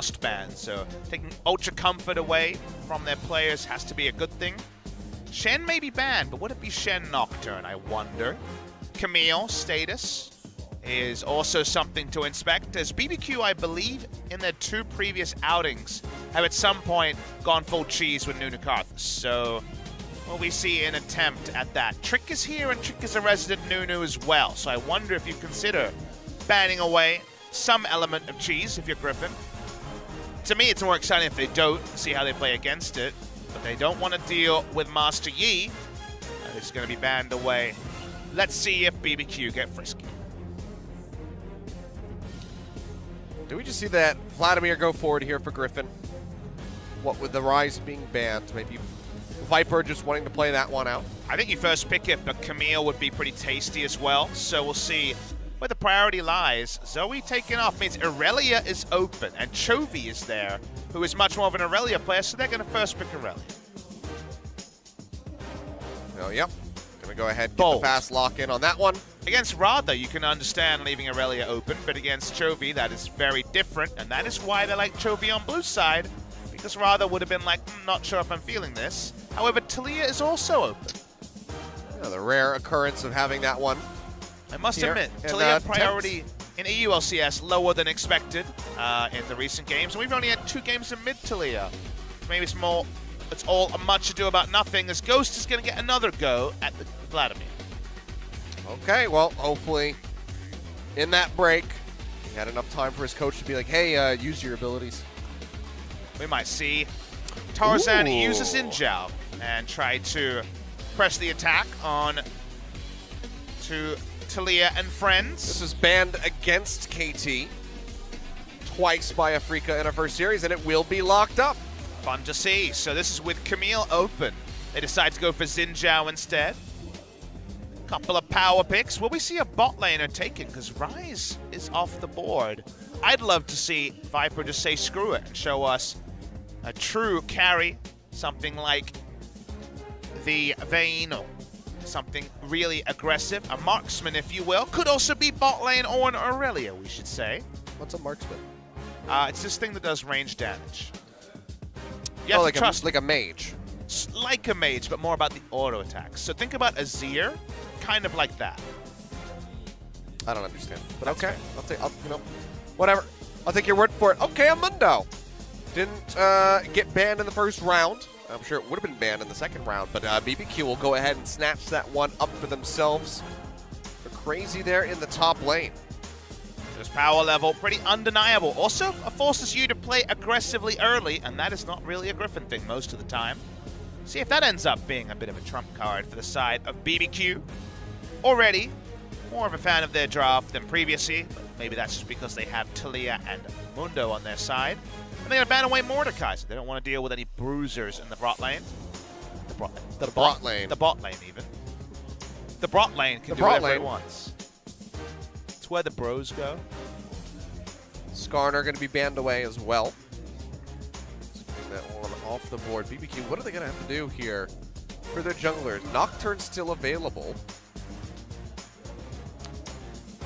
forced bans, so taking Ultra Comfort away from their players has to be a good thing. Shen may be banned, but would it be Shen Nocturne, I wonder? Camille status is also something to inspect, as BBQ, I believe, in their 2 previous outings, have at some point gone full cheese with Nunu Karthus. So, will we see an attempt at that? Trick is here, and Trick is a resident Nunu as well, so I wonder if you consider banning away some element of cheese if you're Griffin. To me, it's more exciting if they don't, see how they play against it, but they don't want to deal with Master Yi. It's going to be banned away. Let's see if BBQ get frisky. Do we just see that Vladimir go forward here for Griffin? What with the Rise being banned, maybe Viper just wanting to play that one out? I think you first pick it, but Camille would be pretty tasty as well, so we'll see where the priority lies. Zoe taking off means Irelia is open, and Chovy is there, who is much more of an Irelia player, so they're going to first pick Irelia. Oh, yep. Gonna go ahead and get Bold. the fast lock in on that one. Against Radha, you can understand leaving Irelia open, but against Chovy, that is very different, and that is why they like Chovy on blue side, because Radha would have been like, not sure if I'm feeling this. However, Talia is also open. Yeah, the rare occurrence of having that one. I must Here, admit, and, Talia priority in EU LCS lower than expected in the recent games, and we've only had 2 games in mid Talia. Maybe it's more, it's all a much ado about nothing, as Ghost is going to get another go at the Vladimir. Okay, well, hopefully in that break, he had enough time for his coach to be like, hey, use your abilities. We might see Tarzan Ooh. use a Xin and try to press the attack on to Talia and friends. This is banned against KT twice by Afrika in our first series, and it will be locked up. Fun to see. So this is with Camille open. They decide to go for Xin Zhao instead. Couple of power picks. Will we see a bot laner taken? Because Ryze is off the board. I'd love to see Viper just say screw it and show us a true carry. Something like the Vayne, or something really aggressive. A marksman, if you will. Could also be bot lane or an Aurelia, we should say. What's a marksman? It's this thing that does range damage. You have Oh, like to trust like a mage. like a mage, but more about the auto attacks. So think about Azir, kind of like that. I don't understand, but That's okay. fair. You know, whatever. I'll take your word for it. Okay, Amundo didn't get banned in the first round. I'm sure it would have been banned in the second round, but BBQ will go ahead and snatch that one up for themselves. They're crazy there in the top lane. Just power level, pretty undeniable. Also, it forces you to play aggressively early, and that is not really a Griffin thing most of the time. See if that ends up being a bit of a trump card for the side of BBQ. Already more of a fan of their draft than previously, but maybe that's just because they have Talia and Mundo on their side. And they're going to ban away Mordekaiser. They don't want to deal with any bruisers in the bot lane. The bot lane, even. The bot lane can do whatever it wants. It's where the bros go. Skarner going to be banned away as well. Getting that one off the board. BBQ, what are they going to have to do here for their junglers? Nocturne's still available.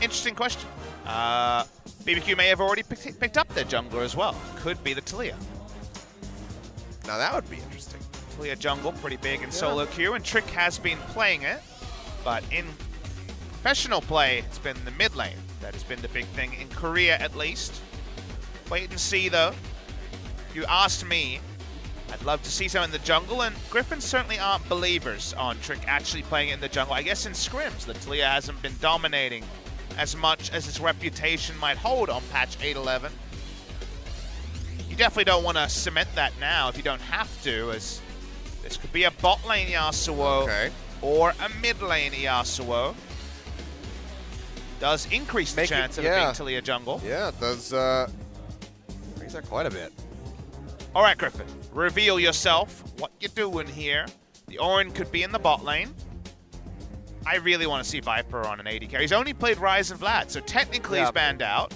Interesting question. BBQ may have already picked up their jungler as well. Could be the Talia. Now that would be interesting. Talia jungle, pretty big in solo queue, and Trick has been playing it, but in professional play, it's been the mid lane. That has been the big thing, in Korea at least. Wait and see though. If you asked me, I'd love to see some in the jungle, and Griffins certainly aren't believers on Trick actually playing it in the jungle. I guess in scrims, the Talia hasn't been dominating as much as its reputation might hold on patch 8.11. You definitely don't want to cement that now if you don't have to, as this could be a bot lane Yasuo or a mid lane Yasuo. Does increase the chance of it being Talia jungle. Yeah, it does raise that quite a bit. All right, Griffin, reveal yourself. What you doing here? The Orin could be in the bot lane. I really want to see Viper on an AD carry. He's only played Ryze and Vlad, so technically he's banned out.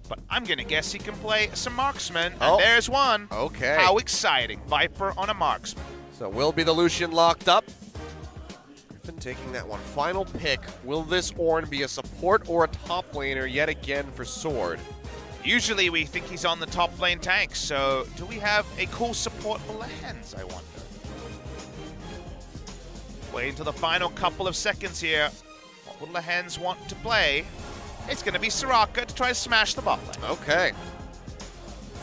But I'm going to guess he can play some marksman, and there's one. Okay. How exciting. Viper on a marksman. So will be the Lucian locked up. Griffin taking that one. Final pick. Will this Ornn be a support or a top laner yet again for Sword? Usually we think he's on the top lane tank, so do we have a cool support for Lehens, I wonder? Wait until the final couple of seconds here. What will Lehens want to play? It's going to be Soraka to try to smash the bot lane. Okay.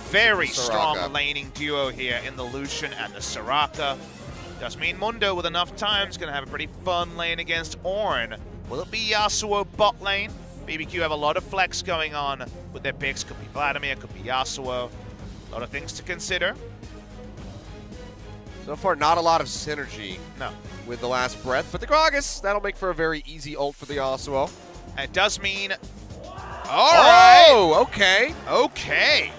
Very Soraka. strong laning duo here in the Lucian and the Soraka. Does mean Mundo with enough time is going to have a pretty fun lane against Ornn. Will it be Yasuo bot lane? BBQ have a lot of flex going on with their picks. Could be Vladimir, could be Yasuo. A lot of things to consider. So far, not a lot of synergy with the last breath, but the Gragas, that'll make for a very easy ult for the Yasuo. And it does mean... Alright! Oh, okay. Okay.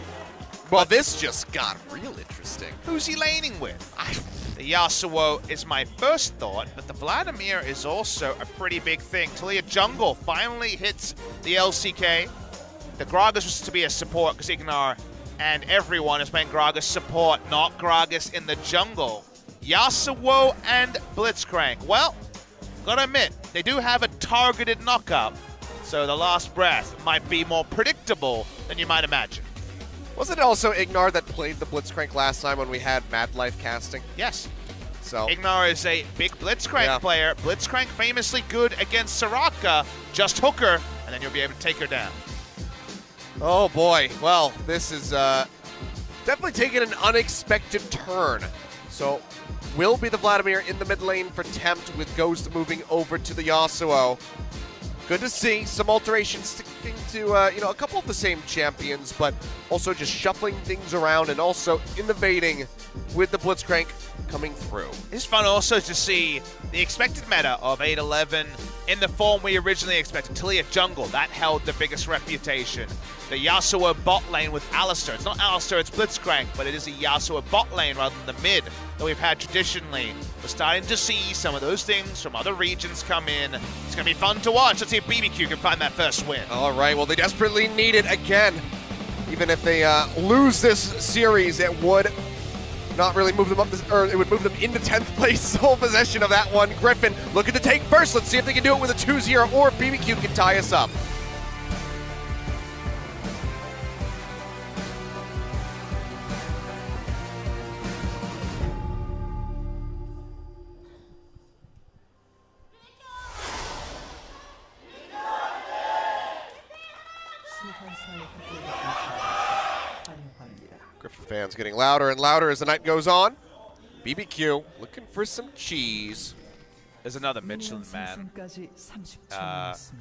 Well, this just got real interesting. Who's he laning with? The Yasuo is my first thought, but the Vladimir is also a pretty big thing. Talia Jungle finally hits the LCK. The Gragas was to be a support because Ignar and everyone is playing Gragas support, not Gragas in the jungle. Yasuo and Blitzcrank. Well, gotta admit, they do have a targeted knockup, so the last breath might be more predictable than you might imagine. Wasn't it also Ignar that played the Blitzcrank last time when we had Mad Life casting? Yes. So Ignar is a big Blitzcrank player. Blitzcrank famously good against Soraka. Just hook her, and then you'll be able to take her down. Oh boy. Well, this is definitely taking an unexpected turn. So will be the Vladimir in the mid lane for Tempt with Ghost moving over to the Yasuo. Good to see some alterations sticking to a couple of the same champions, but also just shuffling things around and also innovating with the Blitzcrank coming through. It's fun also to see the expected meta of 8-11 in the form we originally expected. Talia Jungle, that held the biggest reputation. The Yasuo bot lane with Alistar. It's not Alistar, it's Blitzcrank, but it is a Yasuo bot lane rather than the mid that we've had traditionally. We're starting to see some of those things from other regions come in. It's going to be fun to watch. Let's see if BBQ can find that first win. All right, well, they desperately need it again. Even if they lose this series, it would not really move them up, or it would move them into 10th place. Sole possession of that one. Griffin looking to take first. Let's see if they can do it with a 2-0 or if BBQ can tie us up. Griffin fans getting louder and louder as the night goes on. BBQ looking for some cheese. There's another Michelin man.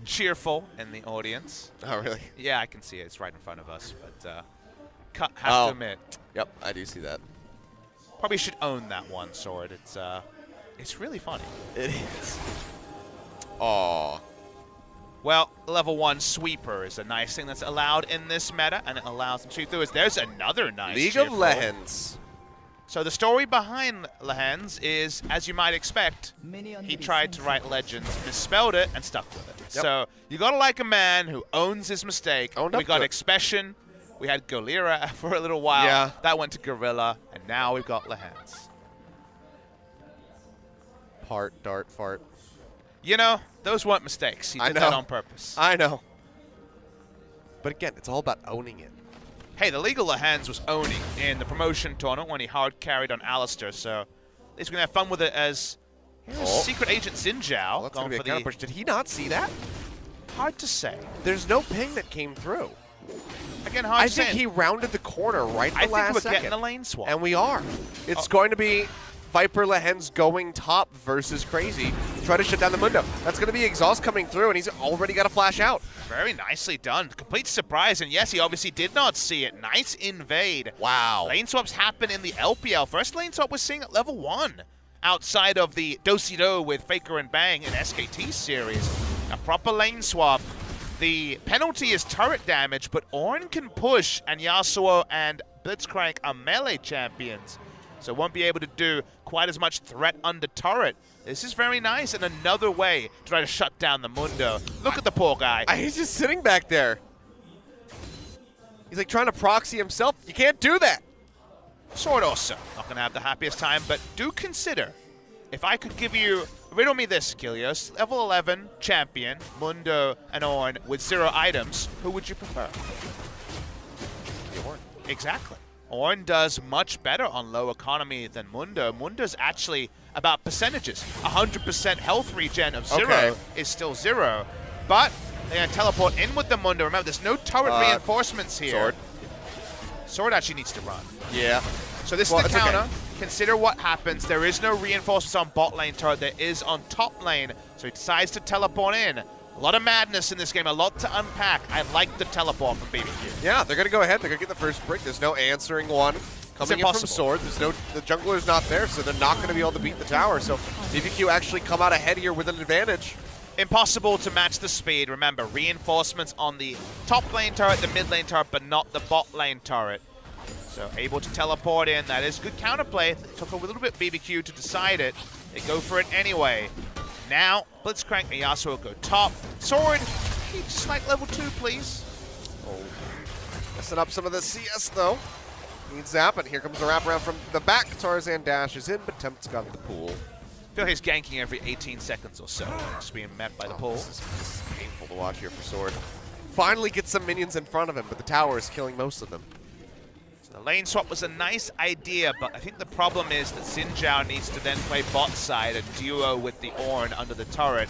Cheerful in the audience. Oh, really? Yeah, I can see it. It's right in front of us, but have to admit. Yep, I do see that. Probably should own that one sword. It's really funny. It is. Aww. Well, level 1 sweeper is a nice thing that's allowed in this meta, and it allows them to sweep through. There's another nice League cheerful. of Legends. So the story behind Lehens is, as you might expect, he tried to write Legends, misspelled it, and stuck with it. Yep. So you gotta like a man who owns his mistake. We got Expression, we had Golira for a little while. Yeah. That went to Gorilla, and now we've got Lehens. Dart, fart. You know, those weren't mistakes. He did that on purpose. I know. But again, it's all about owning it. Hey, the League of Lehens was owning in the promotion tournament when he hard carried on Alistar, so at least we're going to have fun with it as Secret Agent Xinjiao. Well, that's going to be a counter push. Did he not see that? Hard to say. There's no ping that came through. Again, hard to say. I think he rounded the corner right at the last second. I think we're getting a lane swap. And we are. It's going to be Viper Lehens going top versus Crazy. Try to shut down the Mundo. That's going to be Exhaust coming through, and he's already got a flash out. Very nicely done. Complete surprise, and yes, he obviously did not see it. Nice invade. Wow. Lane swaps happen in the LPL. First lane swap we're seeing at level 1 outside of the Do-Si-Do with Faker and Bang in SKT series. A proper lane swap. The penalty is turret damage, but Ornn can push, and Yasuo and Blitzcrank are melee champions, so won't be able to do quite as much threat under turret. This is very nice, and another way to try to shut down the Mundo. Look at the poor guy. He's just sitting back there. He's like trying to proxy himself. You can't do that. Sword also. Not going to have the happiest time, but do consider, if I could give you, riddle me this, Kilios, level 11 champion, Mundo and Ornn with 0 items, who would you prefer? Exactly. Ornn does much better on low economy than Mundo. Mundo's actually about percentages. 100% health regen of 0 is still 0. But they're going to teleport in with the Mundo. Remember, there's no turret reinforcements here. Sword. Sword actually needs to run. Yeah. So this is the counter. Okay. Consider what happens. There is no reinforcements on bot lane turret. There is on top lane. So he decides to teleport in. A lot of madness in this game, a lot to unpack. I like the teleport from BBQ. Yeah, they're going to go ahead. They're going to get the first brick. There's no answering one coming in from Sword. There's no, the jungler's not there, so they're not going to be able to beat the tower. So BBQ actually come out ahead here with an advantage. Impossible to match the speed. Remember, reinforcements on the top lane turret, the mid lane turret, but not the bot lane turret. So able to teleport in. That is good counterplay. It took a little bit BBQ to decide it. They go for it anyway. Now, Blitzcrank and Yasuo go top. Sword, just like level 2, please. Oh, messing up some of the CS, though. Needs zap, and here comes the wraparound from the back. Tarzan dashes in, but Tempt's got the pool. I feel he's ganking every 18 seconds or so. Just being met by the pool. This is painful to watch here for Sword. Finally gets some minions in front of him, but the tower is killing most of them. The lane swap was a nice idea, but I think the problem is that Xin Zhao needs to then play bot side and duo with the Ornn under the turret.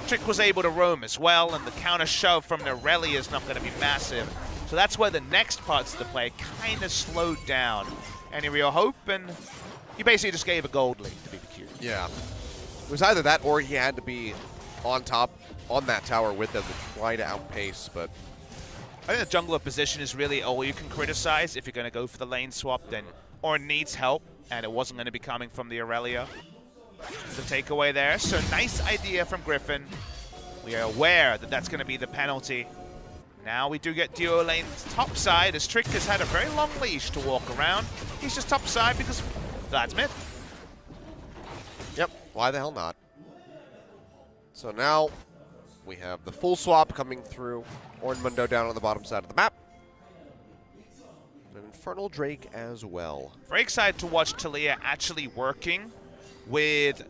Trick was able to roam as well, and the counter shove from Nireli is not going to be massive. So that's where the next parts of the play kind of slowed down. Any real hope? And he basically just gave a gold lead to BBQ. Yeah. It was either that or he had to be on top on that tower with them to try to outpace, but I think the jungler position is really all you can criticize. If you're going to go for the lane swap, then Ornn needs help, and it wasn't going to be coming from the Aurelia. The takeaway there. So nice idea from Griffin. We are aware that that's going to be the penalty. Now we do get duo lane top side, as Trick has had a very long leash to walk around. He's just top side because Vlad's mid. Yep, why the hell not? So now we have the full swap coming through. Ornn Mundo down on the bottom side of the map. An Infernal Drake as well. Very excited to watch Taliyah actually working with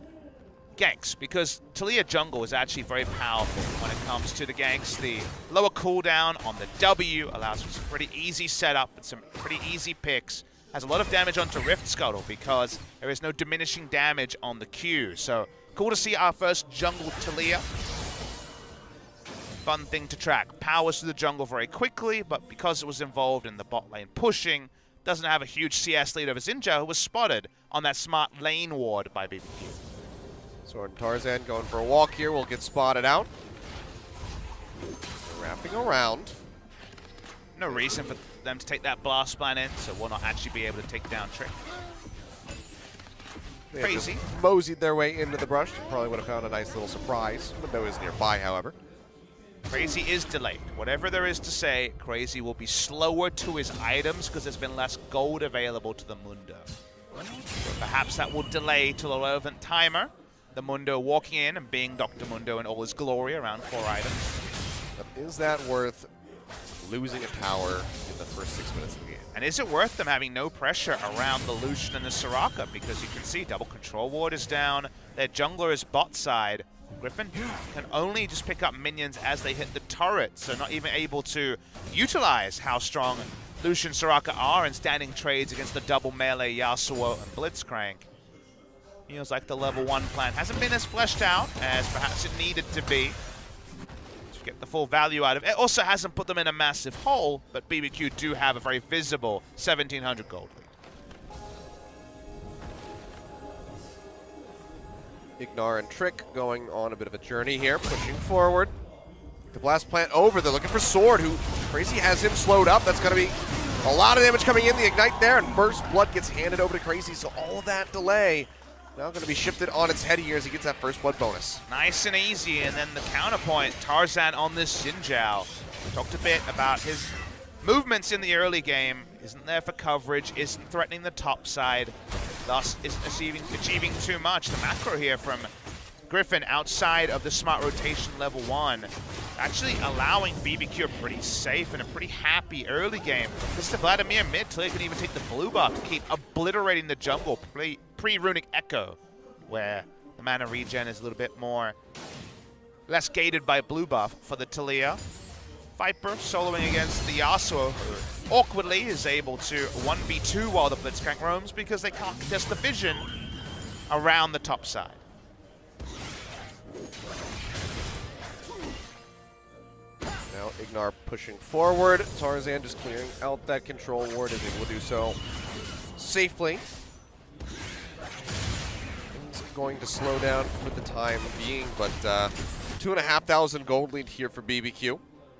ganks, because Taliyah jungle is actually very powerful when it comes to the ganks. The lower cooldown on the W allows for some pretty easy setup and some pretty easy picks. Has a lot of damage onto Rift Scuttle because there is no diminishing damage on the Q. So cool to see our first jungle Taliyah. Fun thing to track. Powers through the jungle very quickly, but because it was involved in the bot lane pushing, doesn't have a huge CS lead over Xin Zhao, who was spotted on that smart lane ward by BBQ. Sword and Tarzan going for a walk here. Will get spotted out. They're wrapping around. No reason for them to take that blast plan in, so we'll not actually be able to take down Trick. They Crazy. Moseyed their way into the brush. Probably would have found a nice little surprise. Mundo is nearby, however. Crazy is delayed. Whatever there is to say, Crazy will be slower to his items because there's been less gold available to the Mundo. So perhaps that will delay till a relevant timer. The Mundo walking in and being Dr. Mundo in all his glory around 4 items. But is that worth losing a tower in the first 6 minutes of the game? And is it worth them having no pressure around the Lucian and the Soraka? Because you can see double control ward is down. Their jungler is bot side. Griffin can only just pick up minions as they hit the turret, so not even able to utilize how strong Lucian and Soraka are in standing trades against the double melee Yasuo and Blitzcrank. Feels like the level 1 plan hasn't been as fleshed out as perhaps it needed to be to get the full value out of it. It also hasn't put them in a massive hole, but BBQ do have a very visible 1,700 gold lead. Ignar and Trick going on a bit of a journey here, pushing forward. The blast plant over. They're looking for Sword, who Crazy has him slowed up. That's going to be a lot of damage coming in. The Ignite there, and Burst Blood gets handed over to Crazy, so all of that delay now going to be shifted on its head here as he gets that First Blood bonus. Nice and easy, and then the counterpoint, Tarzan on this Xin Zhao. Talked a bit about his movements in the early game. Isn't there for coverage, isn't threatening the top side, thus isn't achieving too much. The macro here from Griffin outside of the smart rotation level 1, actually allowing BBQ a pretty safe and a pretty happy early game. This is the Vladimir mid till he can even take the blue buff to keep obliterating the jungle pre-Runic Echo, where the mana regen is a little bit more less gated by blue buff for the Taliyah. Viper soloing against the Yasuo, who awkwardly is able to 1v2 while the Blitzcrank roams because they can't contest the vision around the top side. Now Ignar pushing forward. Tarzan just clearing out that control ward, is able to do so safely. Things going to slow down for the time being, but 2,500 gold lead here for BBQ.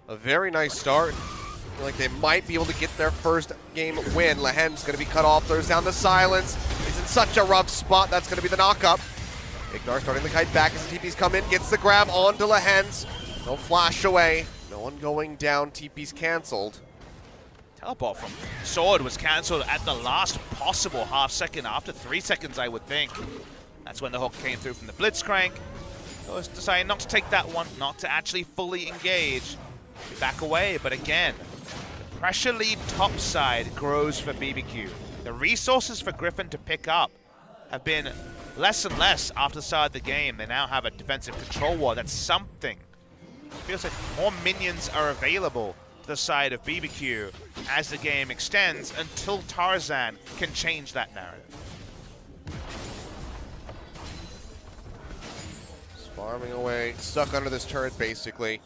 A very nice start. I feel like they might be able to get their first game win. Lehen's going to be cut off, throws down the silence. He's in such a rough spot. That's going to be the knockup. Ignar starting the kite back as the TPs come in, gets the grab onto Lehen's. No flash away. No one going down. TP's canceled. Teleport from Sword was cancelled at the last possible half second, after 3 seconds, I would think. That's when the hook came through from the Blitzcrank. So it's decided not to take that one, not to actually fully engage. Back away, but again, the pressure lead top side grows for BBQ. The resources for Griffin to pick up have been less and less after the start of the game. They now have a defensive control ward. That's something. It feels like more minions are available to the side of BBQ as the game extends until Tarzan can change that narrative. Farming away, stuck under this turret basically.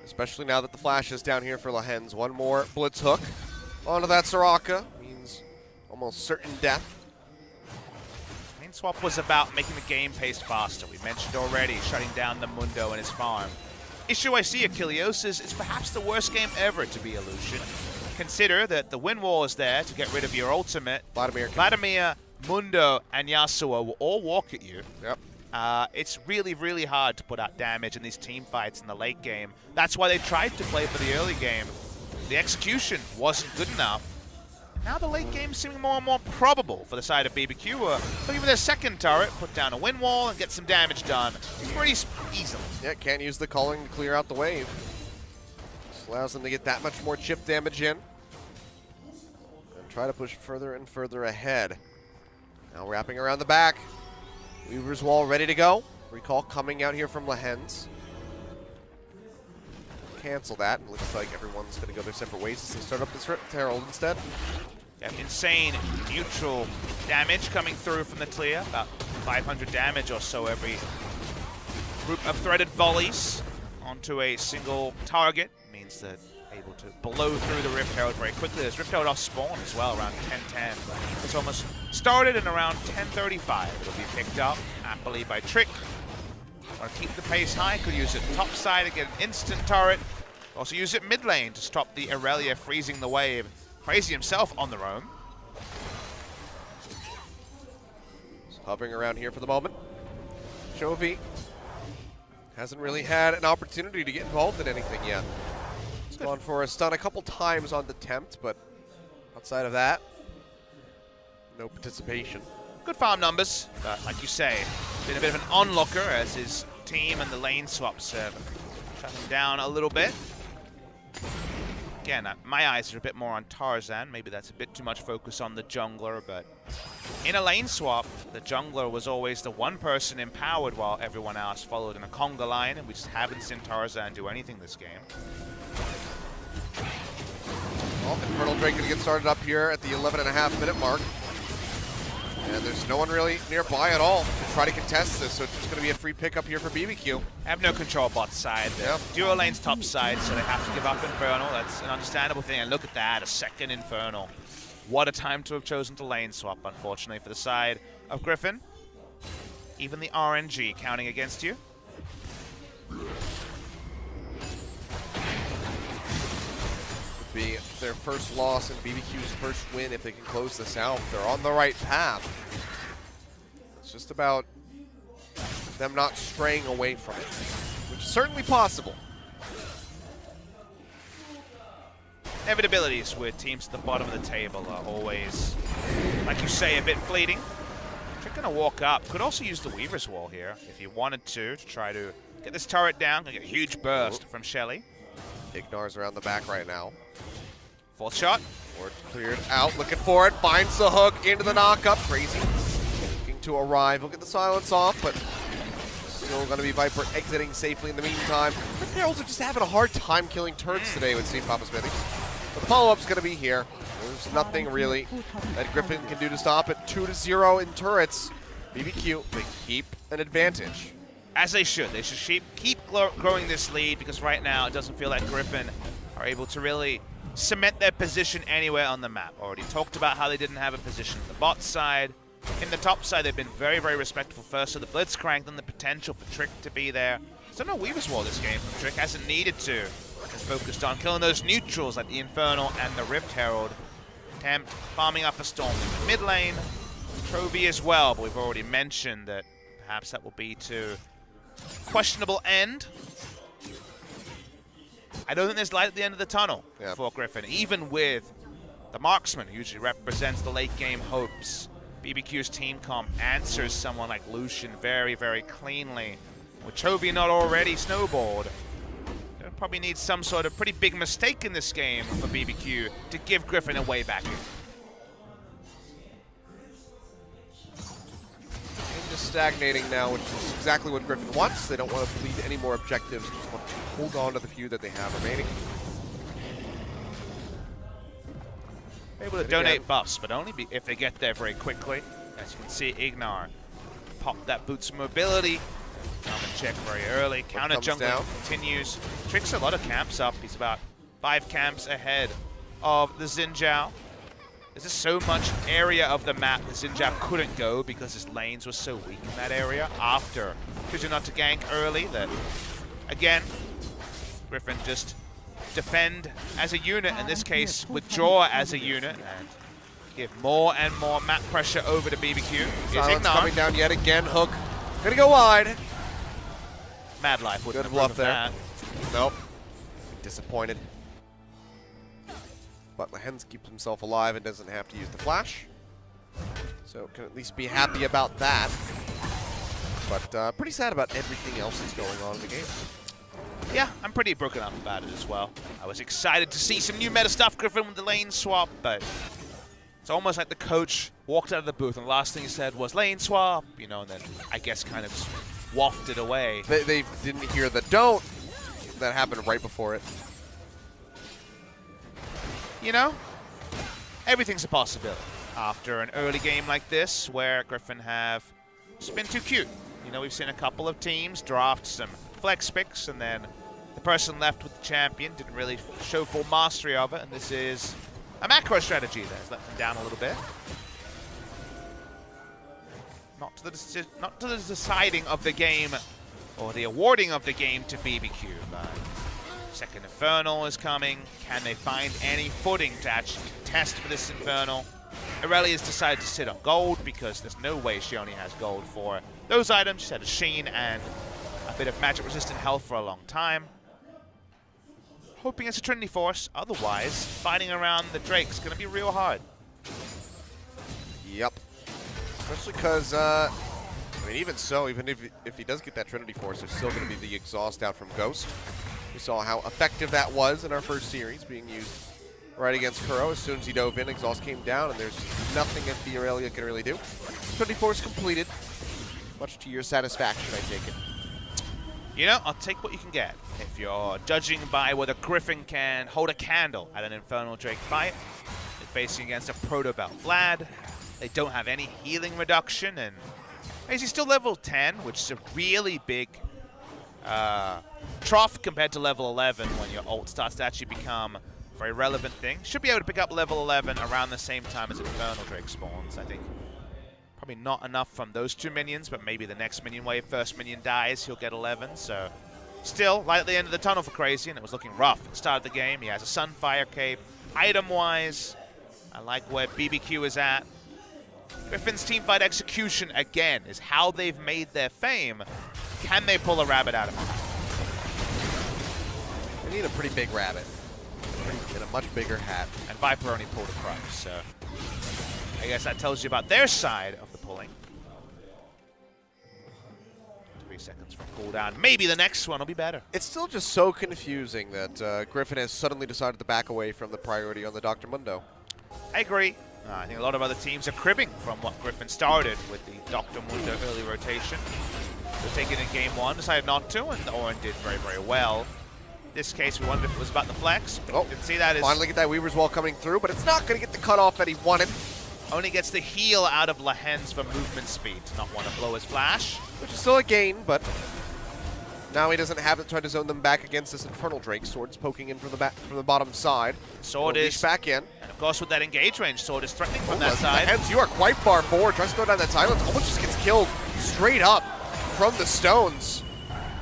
Especially now that the flash is down here for Lehen's. One more blitz hook onto that Soraka. Means almost certain death. Main swap was about making the game pace faster. We mentioned already shutting down the Mundo and his farm. Issue I see, Achilleos, is it's perhaps the worst game ever to be Illusion. Consider that the win wall is there to get rid of your ultimate. Vladimir, Mundo, and Yasuo will all walk at you. Yep. It's really, really hard to put out damage in these team fights in the late game. That's why they tried to play for the early game. The execution wasn't good enough. Now the late game is seeming more and more probable for the side of BBQ. Looking for their second turret, put down a win wall, and get some damage done pretty easily. Yeah, can't use the culling to clear out the wave. This allows them to get that much more chip damage in. And try to push further and further ahead. Now wrapping around the back. Weaver's Wall ready to go. Recall coming out here from Lehen's. Cancel that. It looks like everyone's going to go their separate ways as they start up this Herald instead. Yeah, insane neutral damage coming through from the clear. About 500 damage or so every group of threaded volleys onto a single target. Means that able to blow through the Rift Herald very quickly. There's Rift Herald off spawn as well, around 10:10. It's almost started in around 10:35. It'll be picked up happily by Trick. Want to keep the pace high, could use it top side to get an instant turret. Also use it mid lane to stop the Aurelia freezing the wave. Crazy himself on the roam. Hovering around here for the moment. Chovy hasn't really had an opportunity to get involved in anything yet. He's gone for a stun a couple times on the tempt, but outside of that, no participation. Good farm numbers, but like you say, been a bit of an onlooker as his team and the lane swaps have shut him down a little bit. Again, my eyes are a bit more on Tarzan. Maybe that's a bit too much focus on the jungler, but in a lane swap, the jungler was always the one person empowered while everyone else followed in a conga line, and we just haven't seen Tarzan do anything this game. Well, Infernal Drake going to get started up here at the 11.5-minute mark. And there's no one really nearby at all to try to contest this, so it's just going to be a free pickup here for BBQ. Have no control bot side. Yep. Duo lane's top side, so they have to give up Infernal. That's an understandable thing. And look at that, a second Infernal. What a time to have chosen to lane swap, unfortunately, for the side of Griffin. Even the RNG counting against you. Be their first loss and BBQ's first win if they can close this out. They're on the right path. It's just about them not straying away from it, which is certainly possible. Inevitabilities with teams at the bottom of the table are always, like you say, a bit fleeting. If you're going to walk up, could also use the Weaver's Wall here if you wanted to try to get this turret down. Get a huge burst from Shelly. Ignar's around the back right now. Fourth shot. Ward cleared out, looking for it, finds the hook into the knockup. Crazy. Looking to arrive. He'll get the silence off, but still going to be Viper exiting safely in the meantime. The Heralds are just having a hard time killing turrets today with St. Papa Smithy. But the follow-up's going to be here. There's nothing really that Griffin can do to stop it. 2-0 in turrets. BBQ, they keep an advantage. As they should. They should keep growing this lead, because right now it doesn't feel like Griffin are able to really cement their position anywhere on the map. Already talked about how they didn't have a position on the bot side. In the top side, they've been very, very respectful first of the Blitzcrank, then the potential for Trick to be there. So no Weaver's Wall this game from Trick, hasn't needed to. Has focused on killing those neutrals like the Infernal and the Rift Herald. Temp farming up a Storm in the mid lane. Trovy as well, but we've already mentioned that perhaps that will be to questionable end. I don't think there's light at the end of the tunnel for Griffin, even with the Marksman, who usually represents the late game hopes. BBQ's team comp answers someone like Lucian very, very cleanly. With Chovy not already snowballed, they'll probably need some sort of pretty big mistake in this game for BBQ to give Griffin a way back in. Just stagnating now, which is exactly what Griffin wants. They don't want to bleed any more objectives, just want to hold on to the few that they have remaining. Able to donate buffs, but only if they get there very quickly. As you can see, Ignar pop that boots mobility. Counter check very early. Counter jungling continues. Tricks a lot of camps up. He's about 5 camps ahead of the Xin Zhao. There's just so much area of the map that Xin Zhao couldn't go because his lanes were so weak in that area after choosing not to gank early that, again, Griffin just defend as a unit, in this case withdraw as a unit, and give more and more map pressure over to BBQ. Silence coming down yet again. Hook gonna go wide. Mad Life wouldn't Good have bluff there. that. Nope. Disappointed. But Lehens keeps himself alive and doesn't have to use the flash. So can at least be happy about that. But pretty sad about everything else that's going on in the game. Yeah, I'm pretty broken up about it as well. I was excited to see some new meta stuff, Griffin, with the lane swap, but it's almost like the coach walked out of the booth and the last thing he said was lane swap, you know, and then I guess kind of just wafted away. They didn't hear the don't that happened right before it. You know, everything's a possibility after an early game like this where Griffin have just been too cute. You know, we've seen a couple of teams draft some flex picks, and then the person left with the champion didn't really show full mastery of it, and this is a macro strategy that has let them down a little bit. Not to the deciding of the game or the awarding of the game to BBQ, but second Infernal is coming. Can they find any footing to actually test for this Infernal? Irelia has decided to sit on gold because there's no way she only has gold for those items. She's had a Sheen and a bit of magic resistant health for a long time. Hoping it's a Trinity Force, otherwise fighting around the Drake's gonna be real hard. Yep. Especially because, I mean, even so, even if he does get that Trinity Force, there's still gonna be the exhaust out from Ghost. We saw how effective that was in our first series, being used right against Kuro. As soon as he dove in, exhaust came down, and there's nothing that the Irelia can really do. 24 is completed, much to your satisfaction, I take it. You know, I'll take what you can get. If you're judging by whether Griffin can hold a candle at an Infernal Drake fight, they're facing against a Proto-Belt Vlad. They don't have any healing reduction, and he's still level 10, which is a really big trough compared to level 11 when your ult starts to actually become a very relevant thing. Should be able to pick up level 11 around the same time as Infernal Drake spawns, I think. Probably not enough from those two minions, but maybe the next minion wave, first minion dies, he'll get 11, so still light at the end of the tunnel for Crazy, and it was looking rough at the start of the game. He has a Sunfire Cape. Item-wise, I like where BBQ is at. Griffin's teamfight execution, again, is how they've made their fame. Can they pull a rabbit out of it? They need a pretty big rabbit in a much bigger hat. And Viper only pulled a crush, so I guess that tells you about their side of the pulling. 3 seconds from cooldown. Maybe the next one will be better. It's still just so confusing that Griffin has suddenly decided to back away from the priority on the Dr. Mundo. I agree. I think a lot of other teams are cribbing from what Griffin started with the Dr. Mundo early rotation. So taking in game 1, decided not to, and Oren did very, very well. this case, we wondered if it was about the flex. But you can see that is finally get that Weaver's Wall coming through, but it's not going to get the cutoff that he wanted. Only gets the heal out of Lehens for movement speed to not want to blow his flash. Which is still a gain, but now he doesn't have to try to zone them back against this Infernal Drake. Sword's poking in from the bottom side. Sword is back in. And of course, with that engage range, Sword is threatening from that side. Lehens, you are quite far forward. Tries to throw down that silence. Almost just gets killed straight up from the stones.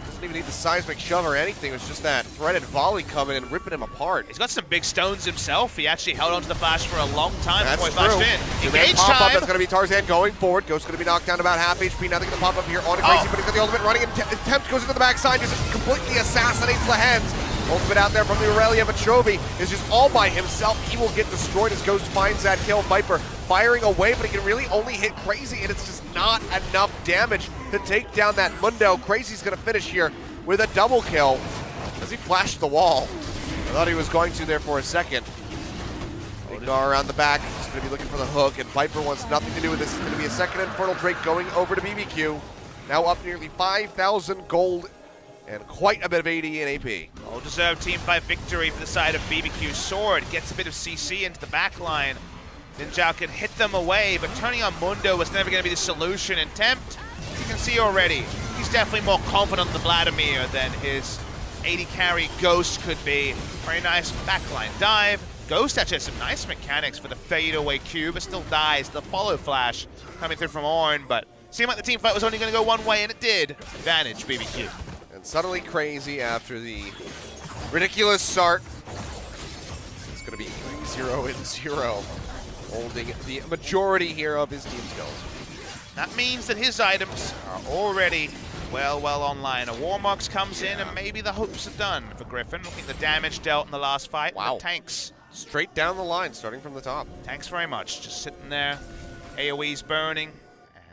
Doesn't even need the seismic shove or anything. It was just that threaded volley coming and ripping him apart. He's got some big stones himself. He actually held onto the flash for a long time That's before he flashed in. Engage pop time. Up, that's going to be Tarzan going forward. Ghost's going to be knocked down to about half HP. Nothing going to pop up here on a Crazy, but he's got the ultimate running. And Tempt goes into the backside, just completely assassinates Lehens. Ultimate out there from the Aurelia, but Chovy is just all by himself. He will get destroyed as Ghost finds that kill. Viper firing away, but he can really only hit Crazy, and it's just not enough damage to take down that Mundo. Crazy's going to finish here with a double kill as he flashed the wall. I thought he was going to there for a second. Ignar around the back. He's going to be looking for the hook, and Viper wants nothing to do with this. It's going to be a second Infernal Drake going over to BBQ. Now up nearly 5,000 gold and quite a bit of AD and AP. Well-deserved team fight victory for the side of BBQ. Sword gets a bit of CC into the back line. Ninja can hit them away, but turning on Mundo was never going to be the solution. And Tempt, you can see already, he's definitely more confident on the Vladimir than his AD carry Ghost could be. Very nice backline dive. Ghost actually has some nice mechanics for the fadeaway Q, but still dies. The follow flash coming through from Ornn, but seemed like the team fight was only going to go one way, and it did. Advantage BBQ. And suddenly Crazy after the ridiculous start. It's going to be 0-0, holding the majority here of his team's goals. That means that his items are already well online. A Warmox comes in, and maybe the hopes are done for Griffin. Looking at the damage dealt in the last fight. Wow. The tanks. Straight down the line, starting from the top. Thanks very much. Just sitting there. AoE's burning,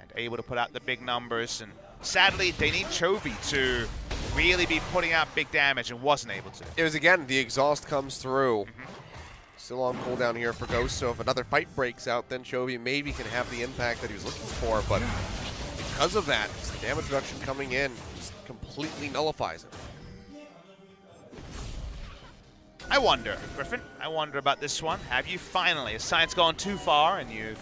and able to put out the big numbers. And sadly, they need Chovy to really be putting out big damage, and wasn't able to. It was, again, the exhaust comes through. Still on cooldown here for Ghost, so if another fight breaks out, then Chovy maybe can have the impact that he was looking for, but because of that, the damage reduction coming in just completely nullifies it. I wonder, Griffin, I wonder about this one. Have you finally, has science gone too far, and you've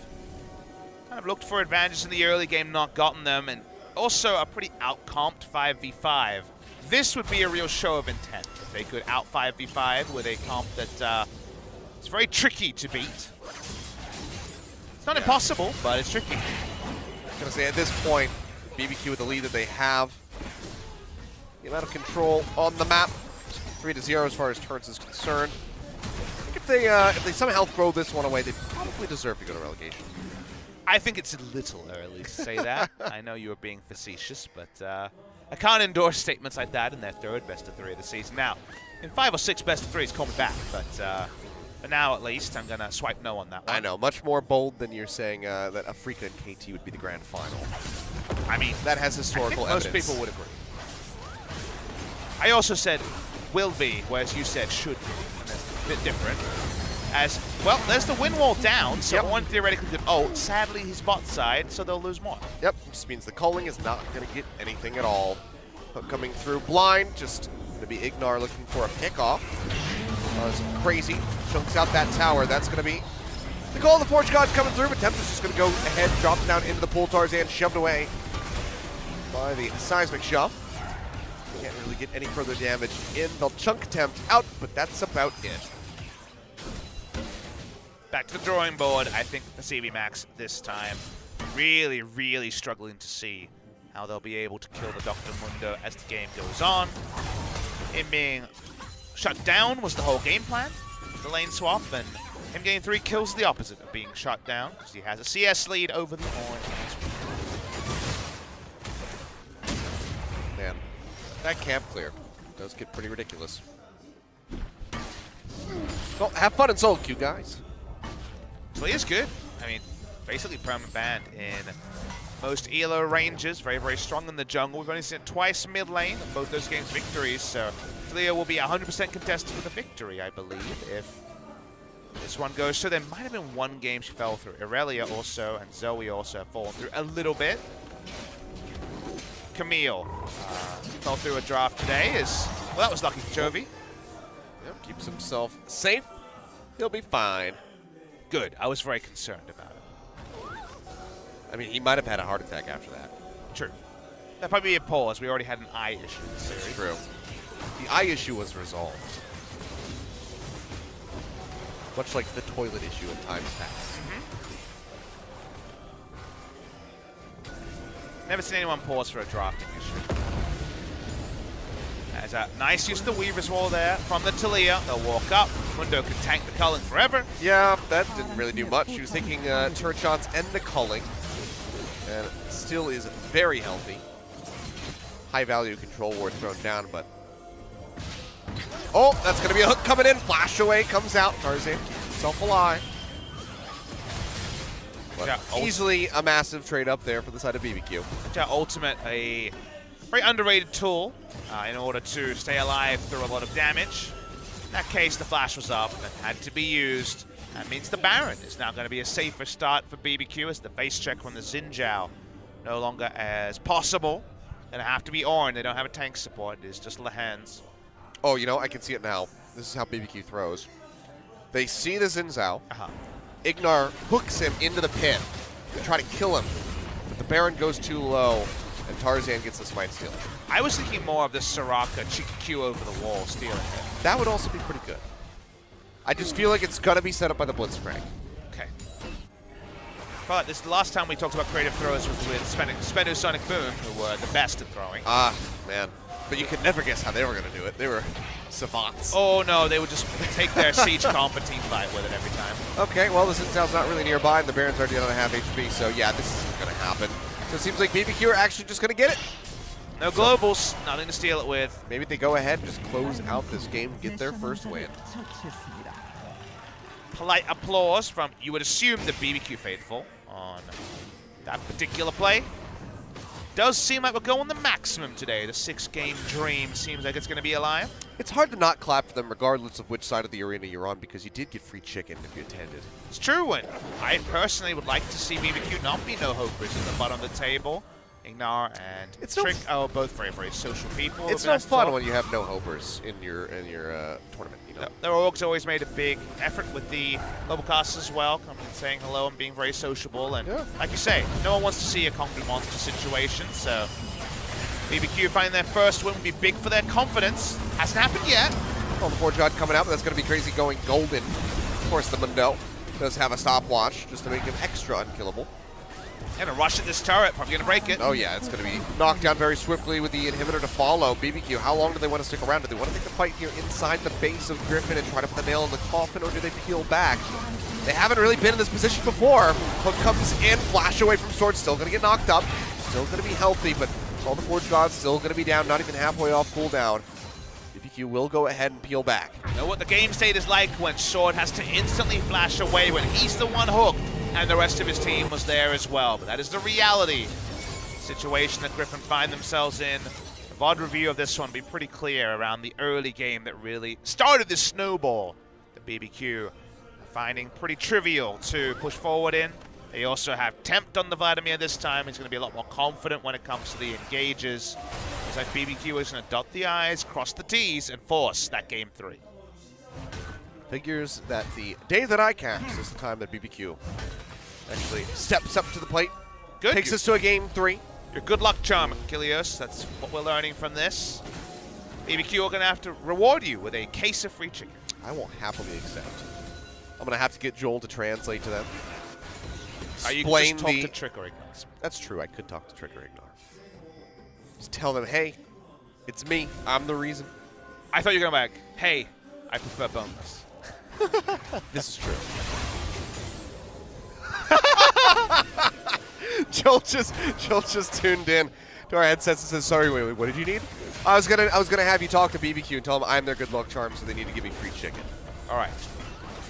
kind of looked for advantages in the early game, not gotten them, and also a pretty out-comped 5v5. This would be a real show of intent if they could out 5v5 with a comp that it's very tricky to beat. It's not impossible, but it's tricky. I was going to say, at this point, BBQ with the lead that they have, the amount of control on the map, 3-0 as far as turns is concerned. I think if they somehow throw this one away, they probably deserve to go to relegation. I think it's a little early to say that. I know you were being facetious, but I can't endorse statements like that in their third best of 3 of the season. Now, in 5 or 6 best of 3s, call me back, but for now at least, I'm going to swipe no on that one. I know, much more bold than you're saying that Afrika and KT would be the grand final. I mean, that has historical evidence. Most people would agree. I also said will be, whereas you said should be, and that's a bit different. As, well, there's the win wall down, so one theoretically could, sadly he's bot side, so they'll lose more. Yep, just means the culling is not going to get anything at all. Hook coming through blind, just going to be Ignar looking for a pickoff. Crazy chunks out that tower. That's going to be the call of the Forge Gods coming through, but Tempest is just going to go ahead, drops down into the pool. Tarzan shoved away by the seismic shove. Can't really get any further damage in. They'll chunk Tempt out, but that's about it. Back to the drawing board. I think the CV Max this time really, really struggling to see how they'll be able to kill the Dr. Mundo as the game goes on. Him being shut down was the whole game plan. The lane swap, and him getting 3 kills the opposite of being shut down, because he has a CS lead over the Ornn. Man, that camp clear does get pretty ridiculous. Well, have fun in solo queue, guys. So he is good. I mean, basically permanent banned in most ELO ranges. Very, very strong in the jungle. We've only seen it twice mid lane, and both those games victories. So Cleo will be 100% contested with a victory, I believe, if this one goes. So there might have been one game she fell through. Aurelia also, and Zoe also have fallen through a little bit. Camille fell through a draft today. Well, that was lucky for Chovy. keeps himself safe. He'll be fine. Good. I was very concerned about it. I mean, he might have had a heart attack after that. True. That'd probably be a pause. We already had an eye issue in the series. True. The eye issue was resolved. Much like the toilet issue in times past. Never seen anyone pause for a drafting issue. There's a nice use of the Weaver's Wall there from the Talia. They'll walk up. Mundo can tank the culling forever. Yeah, that didn't really do much. He was taking turret shots and the culling. And still is very healthy. High value control ward thrown down, but... Oh, that's going to be a hook coming in. Flash away comes out. Tarzan keeps himself alive. But yeah, easily a massive trade up there for the side of BBQ. Yeah, Ultimate, a very underrated tool in order to stay alive through a lot of damage. In that case, the flash was up and had to be used. That means the Baron is now going to be a safer start for BBQ as the face check from the Xin Zhao no longer as possible. Going to have to be Ornn. They don't have a tank support. It is just Lehans. Oh, you know, I can see it now. This is how BBQ throws. They see the Xin Zhao. Ignar hooks him into the pit to try to kill him. But the Baron goes too low, and Tarzan gets the smite steal. I was thinking more of the Soraka Q over the wall stealing it. That would also be pretty good. I just feel like it's going to be set up by the Blitzcrank. Okay. But this the last time we talked about creative throws was with Spenu Sonic Boom, who were the best at throwing. Ah, man. But you could never guess how they were going to do it. They were savants. Oh, no, they would just take their Siege comp and team fight with it every time. Okay, well, the Xin Zhao's not really nearby, and the Baron's already on a half HP, so yeah, this isn't going to happen. So it seems like BBQ are actually just going to get it. No globals, nothing to steal it with. Maybe they go ahead and just close out this game and get their first win. Polite applause from, you would assume, the BBQ faithful on that particular play. Does seem like we're going the maximum today. The 6-game dream seems like it's going to be alive. It's hard to not clap for them regardless of which side of the arena you're on because you did get free chicken if you attended. It's true, and I personally would like to see BBQ not be no-hopers at the bottom of the table. Ignar and Trick are both very, very social people. It's no fun when you have no-hopers in your tournament. You know? The Orgs always made a big effort with the global casts as well, coming and saying hello and being very sociable. And like you say, no one wants to see a Concrete Monster situation, so BBQ finding their first win would be big for their confidence. Hasn't happened yet. Well, the Forge God coming out, but that's going to be crazy going golden. Of course, the Mundo does have a stopwatch just to make him extra unkillable. And a rush at this turret, probably going to break it. Oh yeah, it's going to be knocked down very swiftly with the inhibitor to follow. BBQ, how long do they want to stick around? Do they want to take the fight here inside the base of Griffin and try to put the nail in the coffin, or do they peel back? They haven't really been in this position before. Hook comes in, flash away from Sword, still going to get knocked up. Still going to be healthy, but all the Forge Gods still going to be down, not even halfway off cooldown. BBQ will go ahead and peel back. You know what the game state is like when Sword has to instantly flash away when he's the one hooked. And the rest of his team was there as well. But that is the reality situation that Griffin find themselves in. The VOD review of this one will be pretty clear around the early game that really started this snowball that BBQ finding pretty trivial to push forward in. They also have Tempt on the Vladimir this time. He's going to be a lot more confident when it comes to the engages. It's like BBQ is going to dot the I's, cross the T's, and force that game 3. Figures that the day that I cast is the time that BBQ actually steps up to the plate. Good. Takes us to a game 3. Your good luck charm, Kilios. That's what we're learning from this. BBQ are going to have to reward you with a case of free chicken. I won't happily accept. I'm going to have to get Joel to translate to them. You can just talk to Trick or Ignore. That's true. I could talk to Trick or Ignore. Just tell them, hey, it's me. I'm the reason. I thought you were going to be like, hey, I prefer boneless. This is true. Joel just tuned in to our headsets and says, "Sorry, wait, what did you need?" I was gonna have you talk to BBQ and tell them I'm their good luck charm, so they need to give me free chicken. All right.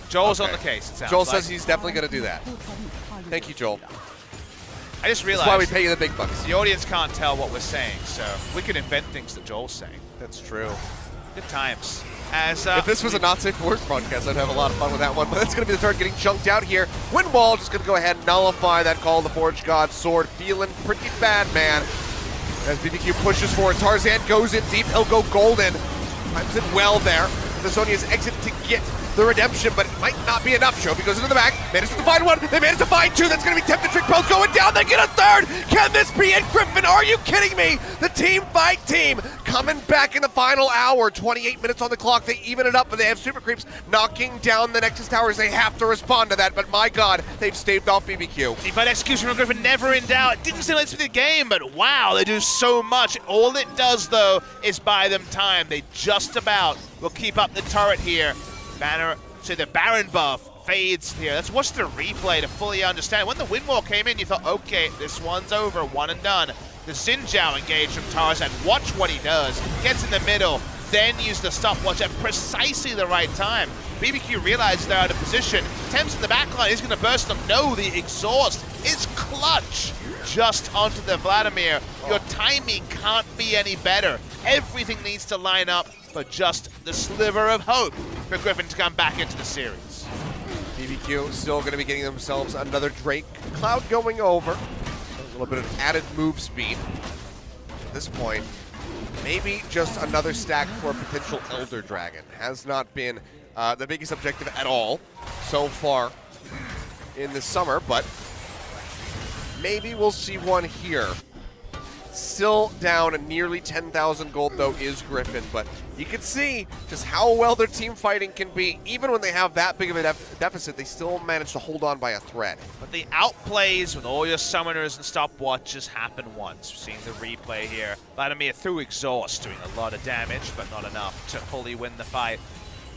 Joel's on the case. It sounds Joel like. says he's definitely gonna do that. Thank you, Joel. I just realized that's why we pay you the big bucks. The audience can't tell what we're saying, so we could invent things that Joel's saying. That's true. Good times. As if this was a not safe for work broadcast, I'd have a lot of fun with that one. But that's going to be the turret getting chunked out here. Windwall just going to go ahead and nullify that call. The Forge God Sword feeling pretty bad, man. As BBQ pushes forward, Tarzan goes in deep. He'll go golden. Times it well there. The Sonya's exit to get the redemption, but it might not be enough. Chovy goes into the back, manages to find one, they manage to find two, that's gonna be tempted trick, both going down, they get a third! Can this be it, Griffin? Are you kidding me? The team fight team coming back in the final hour, 28 minutes on the clock, they even it up, but they have super creeps knocking down the Nexus towers, they have to respond to that, but my god, they've staved off BBQ. Teamfight execution from Griffin, never in doubt. It didn't seem like the game, but wow, they do so much. All it does, though, is buy them time. They just about will keep up the turret here. The Baron buff fades here. Let's watch the replay to fully understand. When the Windwall came in, you thought, okay, this one's over, one and done. The Xin engaged from Tarzan. Watch what he does. Gets in the middle, then use the stopwatch at precisely the right time. BBQ realizes they're out of position. Temps in the backline, he's gonna burst them. No, the exhaust is clutch. Just onto the Vladimir. Your timing can't be any better. Everything needs to line up for just the sliver of hope for Griffin to come back into the series. BBQ still going to be getting themselves another Drake. Cloud going over. A little bit of added move speed. At this point, maybe just another stack for a potential Elder Dragon. Has not been the biggest objective at all so far in the summer, but maybe we'll see one here. Still down nearly 10,000 gold, though, is Griffin, but you can see just how well their team fighting can be. Even when they have that big of a deficit, they still manage to hold on by a thread. But the outplays with all your summoners and stopwatches happen once. We're seeing the replay here. Vladimir through exhaust doing a lot of damage, but not enough to fully win the fight.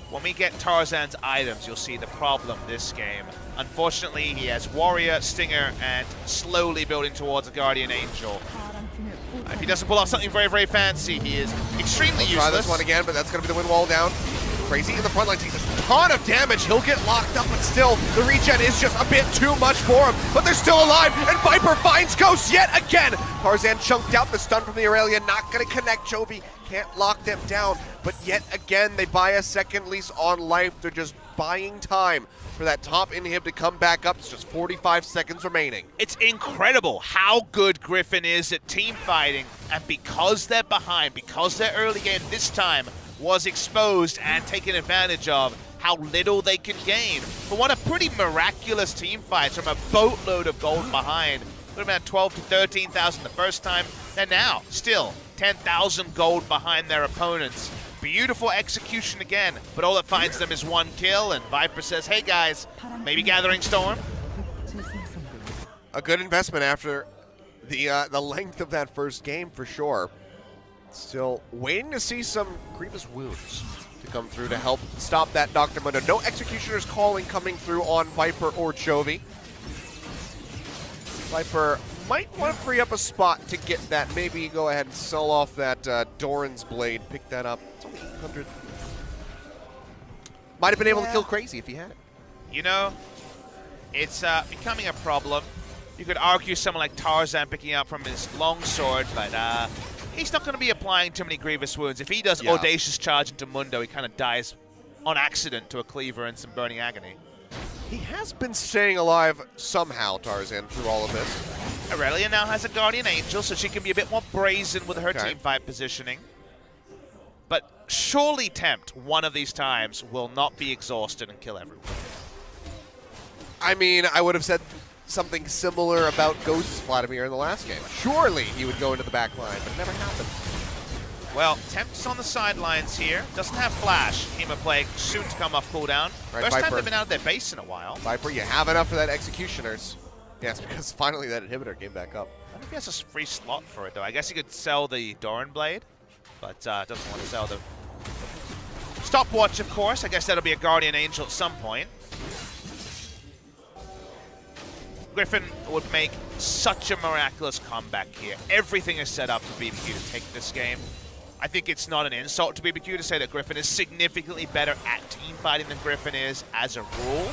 When we get Tarzan's items, you'll see the problem this game. Unfortunately, he has Warrior, Stinger, and slowly building towards a Guardian Angel. If he doesn't pull off something very, very fancy, he is extremely useless. Try this one again, but that's going to be the wind wall down. Crazy in the front line takes a ton of damage. He'll get locked up, but still, the regen is just a bit too much for him. But they're still alive, and Viper finds Ghost yet again. Tarzan chunked out the stun from the Aurelia, not going to connect. Chovy can't lock them down, but yet again, they buy a second lease on life. They're just buying time for that top inhib to come back up. It's just 45 seconds remaining. It's incredible how good Griffin is at team fighting, and because they're behind, because their early game this time was exposed and taken advantage of, how little they can gain. For one of pretty miraculous team fights from a boatload of gold behind. Would have been 12 to 13,000 the first time, and now still 10,000 gold behind their opponents. Beautiful execution again, but all that finds them is one kill, and Viper says, hey guys, maybe Gathering Storm? A good investment after the length of that first game for sure. Still waiting to see some Grievous Wounds to come through to help stop that Dr. Mundo. No Executioner's Calling coming through on Viper or Chovy. Viper might want to free up a spot to get that. Maybe go ahead and sell off that Doran's Blade. Pick that up. It's only 800. Might have been able to kill Crazy if he had it. You know, it's becoming a problem. You could argue someone like Tarzan picking up from his longsword, but he's not going to be applying too many Grievous Wounds. If he does Audacious Charge into Mundo, he kind of dies on accident to a Cleaver and some Burning Agony. He has been staying alive somehow, Tarzan, through all of this. Aurelia now has a Guardian Angel, so she can be a bit more brazen with her teamfight positioning. But surely Tempt, one of these times, will not be exhausted and kill everyone. I mean, I would have said something similar about Ghost's Vladimir in the last game. Surely he would go into the back line, but it never happened. Well, Tempt's on the sidelines here. Doesn't have Flash. Hemoplague soon to come off cooldown. Right, First Viper. time they've been out of their base in a while. Viper, you have enough for that Executioners. Yes, because finally that inhibitor came back up. I don't know if he has a free slot for it, though. I guess he could sell the Doran Blade, but doesn't want to sell the Stopwatch, of course. I guess that'll be a Guardian Angel at some point. Griffin would make such a miraculous comeback here. Everything is set up for BBQ to take this game. I think it's not an insult to BBQ to say that Griffin is significantly better at team fighting than Griffin is as a rule,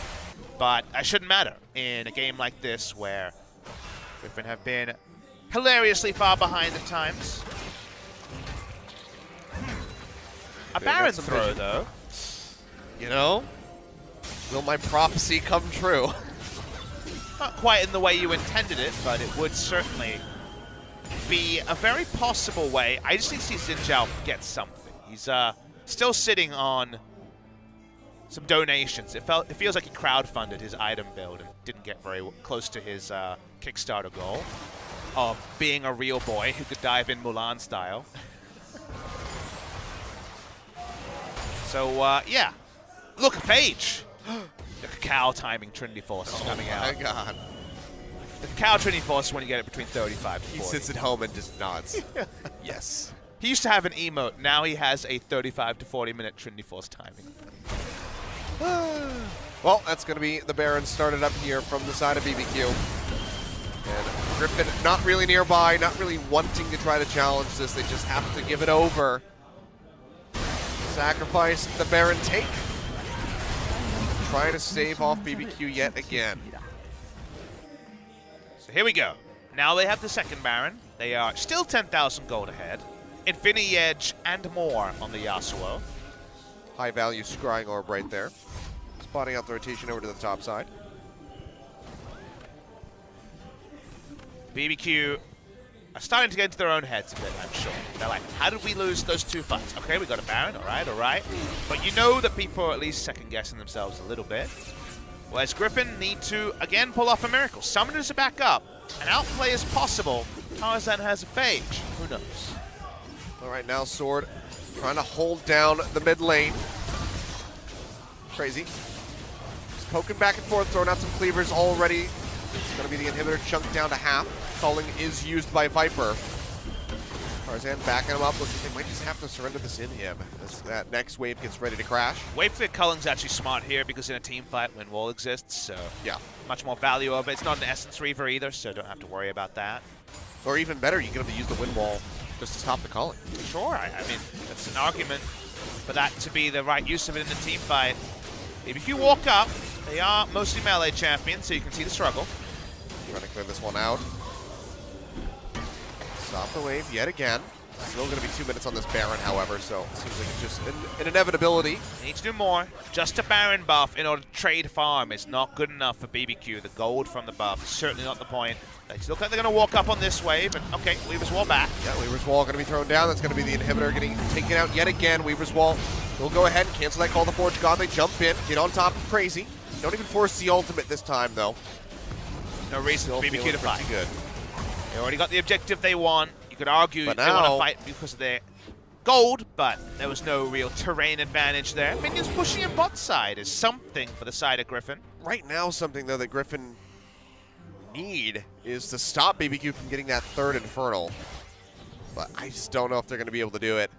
but that shouldn't matter in a game like this where Griffin have been hilariously far behind at times. A Baron throw, though. You know, will my prophecy come true? Not quite in the way you intended it, but it would certainly be a very possible way. I just need to see Xin Zhao get something. He's still sitting on some donations. It feels like he crowdfunded his item build and didn't get very close to his Kickstarter goal of being a real boy who could dive in Mulan style. So, yeah. Look, Paige! The Cacao timing Trinity Force is coming out. Oh my god. The Cacao Trinity Force is when you get it between 35 to 40. He sits at home and just nods. Yes. He used to have an emote. Now he has a 35 to 40 minute Trinity Force timing. Well, that's going to be the Baron started up here from the side of BBQ. And Griffin not really nearby, not really wanting to try to challenge this. They just have to give it over. Sacrifice the Baron take. Trying to save off BBQ yet again. So here we go. Now they have the second Baron. They are still 10,000 gold ahead. Infinity Edge and more on the Yasuo. High value scrying orb right there. Spotting out the rotation over to the top side. BBQ are starting to get into their own heads a bit, I'm sure. They're like, how did we lose those two fights? Okay, we got a Baron, all right. But you know that people are at least second-guessing themselves a little bit. Whereas Griffin need to, again, pull off a miracle. Summoners are back up. An outplay is possible. Tarzan has a Phage. Who knows? All right, now Sword trying to hold down the mid lane. Crazy. Just poking back and forth, throwing out some cleavers already. It's going to be the inhibitor chunked down to half. Culling is used by Viper. Tarzan backing him up. Looks like they might just have to surrender this in him as that next wave gets ready to crash. Wave fit Culling's actually smart here because in a team fight when wall exists, so yeah, much more value of it. It's not an Essence Reaver either, so don't have to worry about that. Or even better, you can have to use the wind wall just to stop the Culling. Sure, I mean, that's an argument for that to be the right use of it in the team fight. If you walk up, they are mostly melee champions, so you can see the struggle. Trying to clear this one out. Stop the wave yet again. Still going to be 2 minutes on this Baron, however, so it seems like it's just an inevitability. Need to do more. Just a Baron buff in order to trade farm is not good enough for BBQ. The gold from the buff is certainly not the point. They look like they're going to walk up on this wave, and okay, Weaver's Wall back. Yeah, Weaver's Wall going to be thrown down. That's going to be the inhibitor getting taken out yet again. Weaver's Wall will go ahead and cancel that Call the Forge God. They jump in, get on top of Crazy. Don't even force the ultimate this time, though. No reason for BBQ to fight. Good. They already got the objective they want. You could argue but they want to fight because of their gold, but there was no real terrain advantage there. Minions pushing in bot side is something for the side of Griffin. Right now, something, though, that Griffin need is to stop BBQ from getting that third Infernal. But I just don't know if they're going to be able to do it.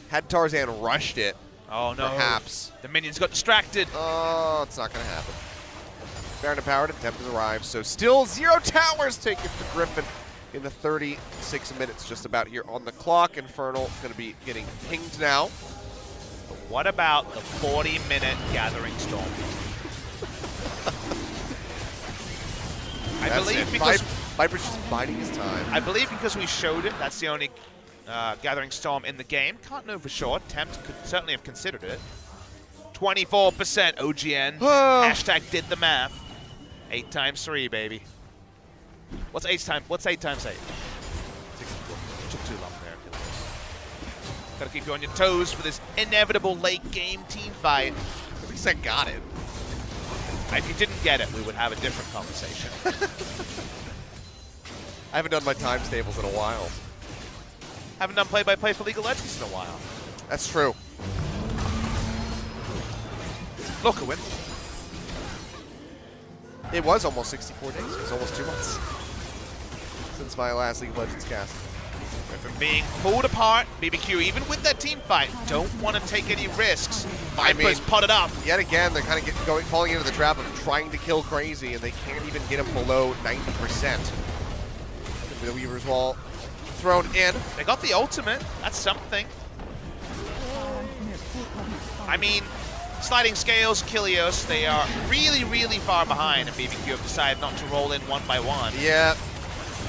Had Tarzan rushed it, oh no, perhaps. The minions got distracted. Oh, it's not going to happen. Baron empowered and Temp has arrived, so still 0 towers taken for Griffin in the 36 minutes just about here on the clock. Infernal going to be getting pinged now. But what about the 40-minute Gathering Storm? I believe because Viper's just biding his time. I believe because we showed it, that's the only Gathering Storm in the game. Can't know for sure. Tempt could certainly have considered it. 24% OGN. Hashtag did the math. 8 times 3, baby. What's 8 times 8? 64. Took too long there. Gotta keep you on your toes for this inevitable late game team fight. At least I got it. If you didn't get it, we would have a different conversation. I haven't done my times tables in a while. Haven't done play-by-play for League of Legends in a while. That's true. Look, a win. It was almost 64 days. It was almost 2 months since my last League of Legends cast. Griffin being pulled apart. BBQ, even with that team fight, don't want to take any risks. Viper's potted up. Yet again, they're kind of falling into the trap of trying to kill Crazy, and they can't even get him below 90%. The Weaver's Wall thrown in. They got the ultimate. That's something. I mean, Sliding Scales, Kilios, they are really, really far behind, and BBQ have decided not to roll in one by one. Yeah,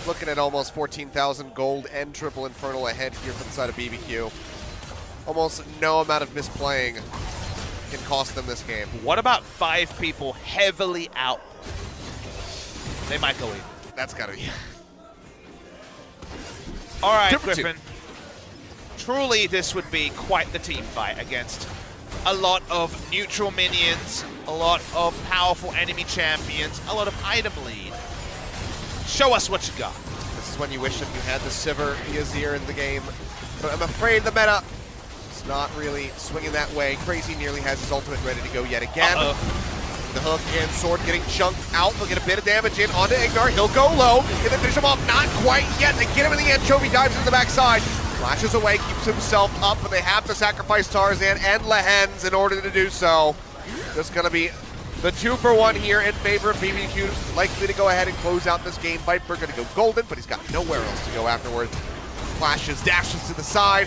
looking at almost 14,000 gold and triple Infernal ahead here for the side of BBQ. Almost no amount of misplaying can cost them this game. What about 5 people heavily out? They might go in. That's gotta be. All right, Griffin. Truly, this would be quite the team fight against a lot of neutral minions, a lot of powerful enemy champions, a lot of item lead. Show us what you got. This is when you wish that you had the Sivir Yazir in the game, but I'm afraid the meta is not really swinging that way. Crazy nearly has his ultimate ready to go yet again. The hook and sword getting chunked out. They'll get a bit of damage in onto Ignar. He'll go low. Can they finish him off? Not quite yet. They get him in the anchovy, dives into the backside. Flashes away, keeps himself up, but they have to sacrifice Tarzan and Lehens in order to do so. Just going to be the 2-for-1 here in favor of BBQ. Likely to go ahead and close out this game. Viper going to go golden, but he's got nowhere else to go afterwards. Flashes, dashes to the side.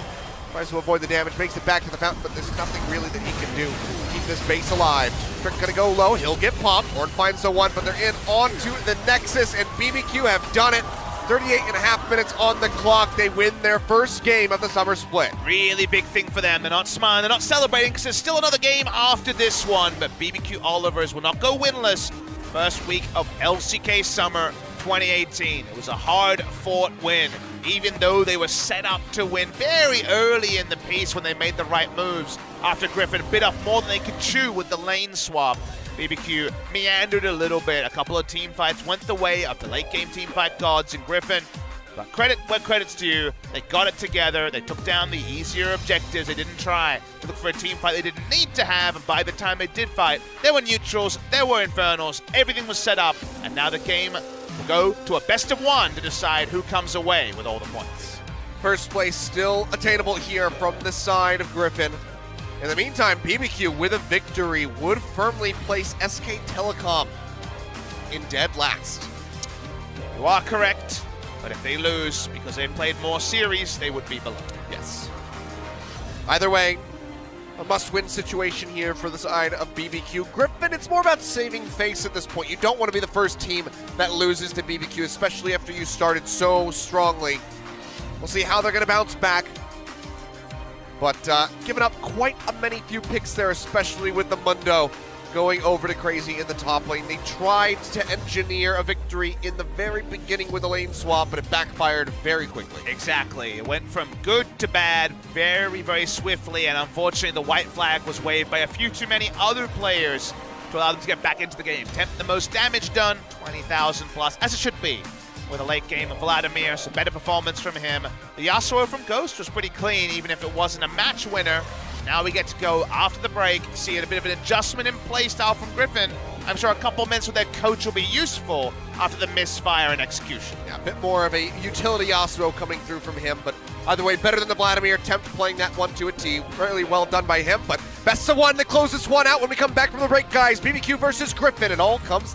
Tries to avoid the damage, makes it back to the fountain, but there's nothing really that he can do to keep this base alive. Trick gonna go low, he'll get popped. Orn finds the one, but they're in onto the Nexus, and BBQ have done it. 38.5 minutes on the clock. They win their first game of the summer split. Really big thing for them. They're not smiling, they're not celebrating because there's still another game after this one, but BBQ Olivers will not go winless. First week of LCK Summer 2018. It was a hard-fought win, even though they were set up to win very early in the piece when they made the right moves. After Griffin bit off more than they could chew with the lane swap, BBQ meandered a little bit. A couple of team fights went the way of the late-game team fight gods and Griffin. But credit where credit's due. They got it together. They took down the easier objectives. They didn't try to look for a team fight they didn't need to have. And by the time they did fight, there were neutrals, there were infernals. Everything was set up. And now the game will go to a best of one to decide who comes away with all the points. First place still attainable here from the side of Griffin. In the meantime, BBQ with a victory would firmly place SK Telecom in dead last. You are correct, but if they lose because they played more series, they would be below. Yes. Either way, a must-win situation here for the side of BBQ. Griffin, it's more about saving face at this point. You don't want to be the first team that loses to BBQ, especially after you started so strongly. We'll see how they're going to bounce back. But giving up quite a many few picks there, especially with the Mundo going over to Crazy in the top lane. They tried to engineer a victory in the very beginning with a lane swap, but it backfired very quickly. Exactly. It went from good to bad very, very swiftly, and unfortunately the white flag was waved by a few too many other players to allow them to get back into the game. 10th the most damage done, 20,000 plus, as it should be. With a late game of Vladimir, some better performance from him. The Yasuo from Ghost was pretty clean, even if it wasn't a match winner. Now we get to go after the break, see a bit of an adjustment in play style from Griffin. I'm sure a couple minutes with their coach will be useful after the misfire and execution. Yeah, a bit more of a utility Yasuo coming through from him, but either way, better than the Vladimir attempt playing that one to a T. Really well done by him, but best of one to close this one out when we come back from the break, guys. BBQ versus Griffin, it all comes